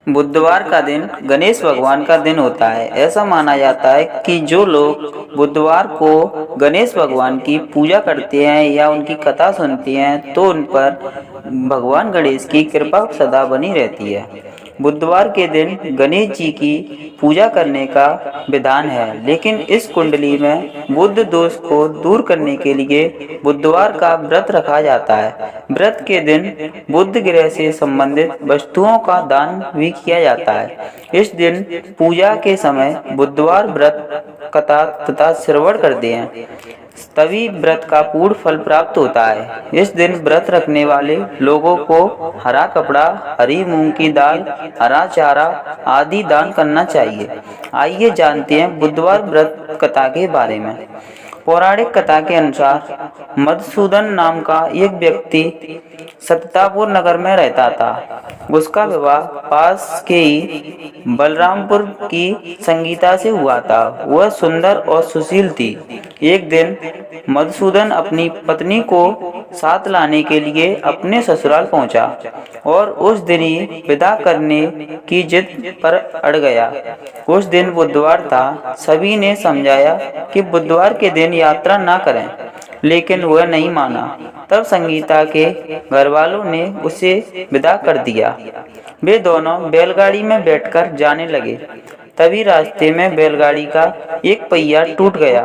बुधवार का दिन गणेश भगवान का दिन होता है। ऐसा माना जाता है कि जो लोग बुधवार को गणेश भगवान की पूजा करते हैं या उनकी कथा सुनते हैं तो उन पर भगवान गणेश की कृपा सदा बनी रहती है। बुधवार के दिन गणेश जी की पूजा करने का विधान है, लेकिन इस कुंडली में बुध दोष को दूर करने के लिए बुधवार का व्रत रखा जाता है। व्रत के दिन बुध ग्रह से संबंधित वस्तुओं का दान भी किया जाता है। इस दिन पूजा के समय बुधवार व्रत कथा तथा श्रवण करते हैं, तभी व्रत का पूर्ण फल प्राप्त होता है। इस दिन व्रत रखने वाले लोगों को हरा कपड़ा, हरी मूंग की दाल, हरा चारा आदि दान करना चाहिए। आइए जानते हैं बुधवार व्रत कथा के बारे में। पौराणिक कथा के अनुसार मधुसूदन नाम का एक व्यक्ति सत्तापुर नगर में रहता था। उसका विवाह पास के ही बलरामपुर की संगीता से हुआ था। वह सुंदर और सुशील थी। एक दिन मधुसूदन अपनी पत्नी को साथ लाने के लिए अपने ससुराल पहुंचा और उस दिन ही विदा करने की जिद पर अड़ गया। उस दिन बुधवार था। सभी ने समझाया कि बुधवार के दिन यात्रा ना करें, लेकिन वह नहीं माना। तब संगीता के घरवालों ने उसे विदा कर दिया। वे दोनों बैलगाड़ी में बैठकर जाने लगे। तभी रास्ते में बैलगाड़ी का एक पहिया टूट गया।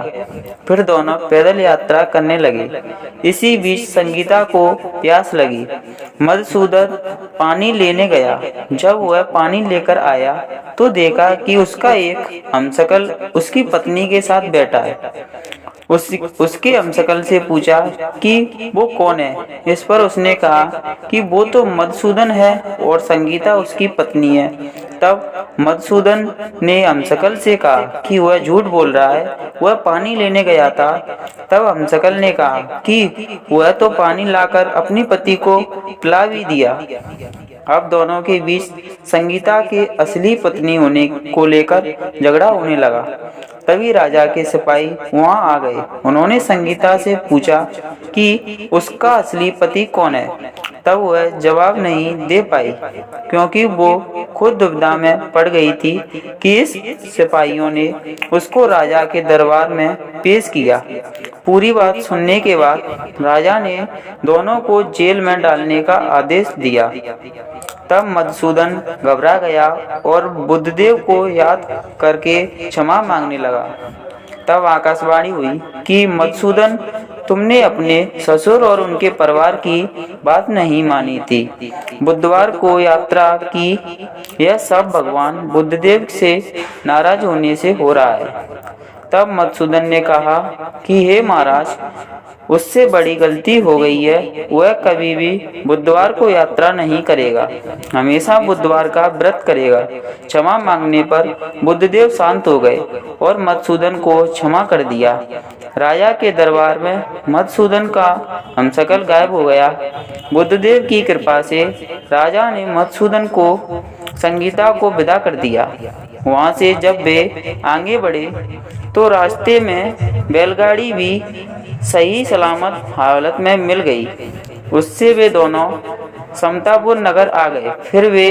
फिर दोनों पैदल यात्रा करने लगे। इसी बीच संगीता को प्यास लगी। मधुसूदन पानी लेने गया। जब वह पानी लेकर आया तो देखा कि उसका एक हमशक्ल उसकी पत्नी के साथ बैठा है। उसके हमशक्ल से पूछा कि वो कौन है। इस पर उसने कहा कि वो तो मधुसूदन है और संगीता उसकी पत्नी है। तब मधुसूदन ने हमशक्ल से कहा कि वह झूठ बोल रहा है, वह पानी लेने गया था। तब हमशक्ल ने कहा कि वह तो पानी लाकर अपनी पति को पिला भी दिया। अब दोनों के बीच संगीता के असली पत्नी होने को लेकर झगड़ा होने लगा। तभी राजा के सिपाही वहां आ गए। उन्होंने संगीता से पूछा कि उसका असली पति कौन है। तब वह जवाब नहीं दे पाई, क्योंकि वो खुद दुविधा में पड़ गई थी कि इस सिपाहियों ने उसको राजा के दरबार में पेश किया। पूरी बात सुनने के बाद राजा ने दोनों को जेल में डालने का आदेश दिया। तब मधुसूदन घबरा गया और बुद्धदेव को याद करके क्षमा मांगने लगा। तब आकाशवाणी हुई कि मधुसूदन, तुमने अपने ससुर और उनके परिवार की बात नहीं मानी थी। बुधवार को यात्रा की। यह सब भगवान बुद्धदेव से नाराज होने से हो रहा है। तब मधुसूदन ने कहा कि हे महाराज, उससे बड़ी गलती हो गई है। वह कभी भी बुधवार को यात्रा नहीं करेगा, हमेशा बुधवार का व्रत करेगा। क्षमा मांगने पर बुद्धदेव शांत हो गए और मधुसूदन को क्षमा कर दिया। राजा के दरबार में मधुसूदन का हमशक्ल गायब हो गया। बुद्धदेव की कृपा से राजा ने मधुसूदन को संगीता को विदा कर दिया। वहां से जब वे आगे बढ़े तो रास्ते में बैलगाड़ी भी सही सलामत हालत में मिल गई। उससे वे दोनों समतापुर नगर आ गए। फिर वे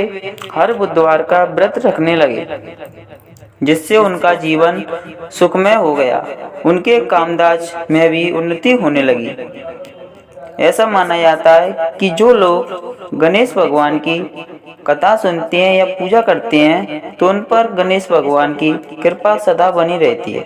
हर बुधवार का व्रत रखने लगे, जिससे उनका जीवन सुखमय हो गया। उनके कामकाज में भी उन्नति होने लगी। ऐसा माना जाता है कि जो लोग गणेश भगवान की कथा सुनते हैं या पूजा करते हैं तो उन पर गणेश भगवान की कृपा सदा बनी रहती है।